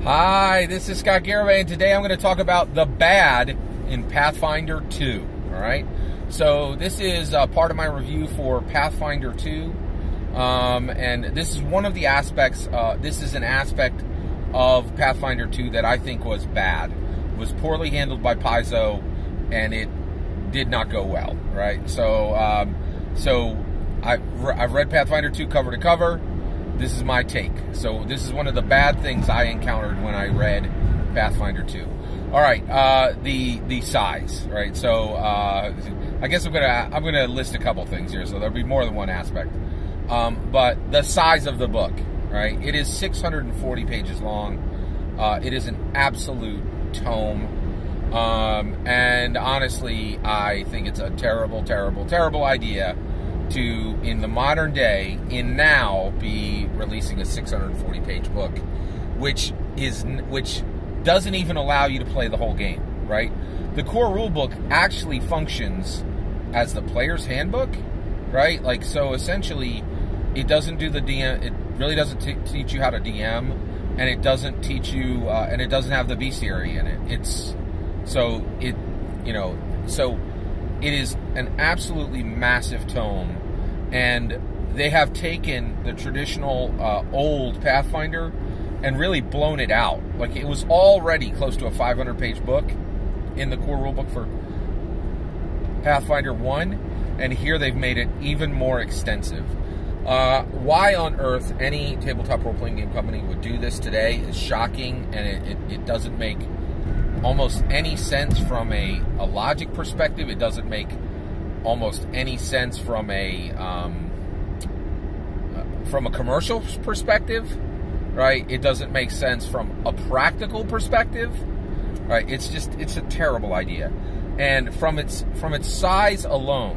Hi, this is Scott Garibay, and today I'm going to talk about the bad in Pathfinder 2, alright? So this is part of my review for Pathfinder 2, and this is one of the aspects, this is an aspect of Pathfinder 2 that I think was bad. It was poorly handled by Paizo, and it did not go well, right? So, I've read Pathfinder 2 cover to cover. This is my take. So this is one of the bad things I encountered when I read Pathfinder 2. All right, the size, right? So I guess I'm gonna list a couple things here. So there'll be more than one aspect. But the size of the book, right? It is 640 pages long. It is an absolute tome, and honestly, I think it's a terrible, terrible, terrible idea to, in the modern day, now, be releasing a 640-page book, which doesn't even allow you to play the whole game, right? The core rulebook actually functions as the player's handbook, right? Like, so essentially, it doesn't do the DM. It really doesn't teach you how to DM, and it doesn't teach you, and it doesn't have the bestiary in it. It is an absolutely massive tome, and they have taken the traditional old Pathfinder and really blown it out. Like, it was already close to a 500-page book in the core rulebook for Pathfinder 1, and here they've made it even more extensive. Why on earth any tabletop role-playing game company would do this today is shocking, and it doesn't make almost any sense from a logic perspective. It doesn't make almost any sense from a commercial perspective, right? It doesn't make sense from a practical perspective, right? It's a terrible idea. And from its size alone,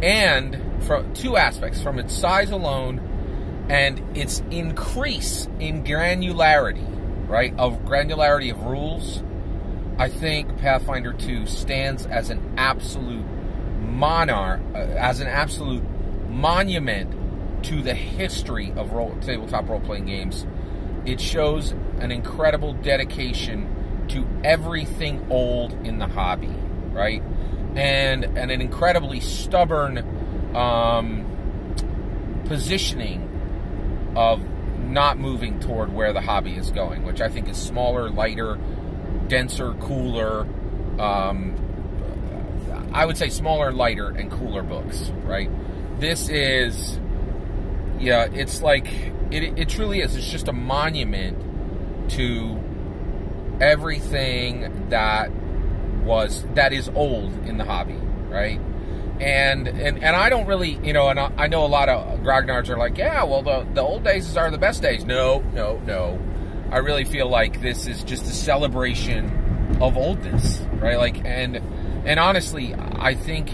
and from two aspects, from its size alone and its increase in granularity, right, of rules, I think Pathfinder 2 stands as an absolute monument to the history of tabletop role-playing games. It shows an incredible dedication to everything old in the hobby, right, and an incredibly stubborn positioning of not moving toward where the hobby is going, which I think is smaller, lighter, denser, cooler. I would say smaller, lighter, and cooler books, right? This is, yeah, it's like, it truly is. It's just a monument to everything that is old in the hobby, right? And I don't really, and I know a lot of grognards are like, yeah, well, the old days are the best days. No. I really feel like this is just a celebration of oldness, right? Like, and honestly, I think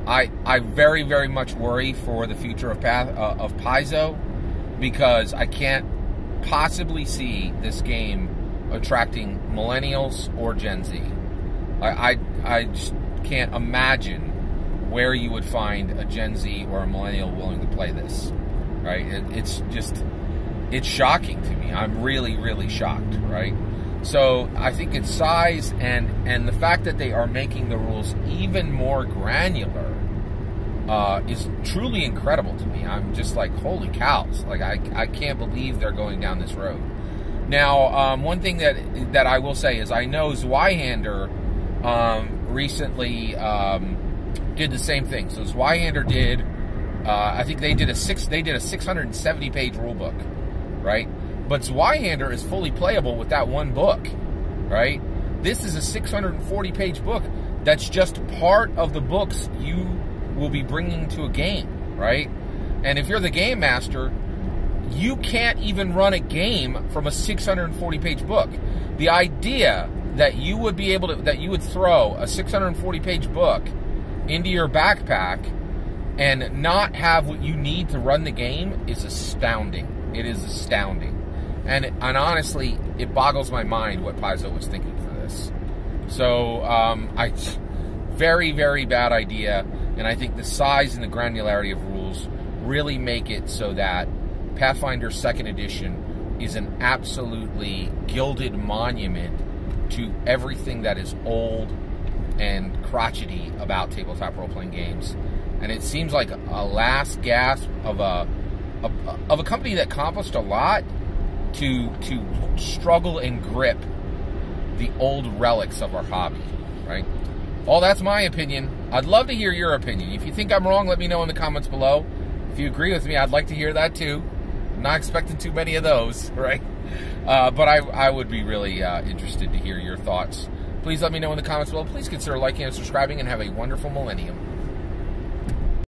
I very, very much worry for the future of Paizo, because I can't possibly see this game attracting millennials or Gen Z. I just can't imagine where you would find a Gen Z or a millennial willing to play this, right? It's shocking to me. I'm really, really shocked, right? So I think its size and the fact that they are making the rules even more granular is truly incredible to me. I'm just like, holy cows. Like, I can't believe they're going down this road. Now, one thing that I will say is I know Zweihander recently did the same thing. So Zweihander did, I think they did a 670-page rule book, right? But Zweihander is fully playable with that one book, right? This is a 640-page book that's just part of the books you will be bringing to a game, right? And if you're the game master, you can't even run a game from a 640-page book. The idea that you would be able to, that you would throw a 640-page book into your backpack and not have what you need to run the game is astounding. It is astounding. And honestly, it boggles my mind what Paizo was thinking for this. So, very, very bad idea. And I think the size and the granularity of rules really make it so that Pathfinder 2nd Edition is an absolutely gilded monument to everything that is old and crotchety about tabletop role-playing games. And it seems like a last gasp of a company that accomplished a lot to struggle and grip the old relics of our hobby, right? Well, that's my opinion. I'd love to hear your opinion. If you think I'm wrong, let me know in the comments below. If you agree with me, I'd like to hear that too. I'm not expecting too many of those, right? But I would be really interested to hear your thoughts. Please let me know in the comments below. Please consider liking and subscribing, and have a wonderful millennium.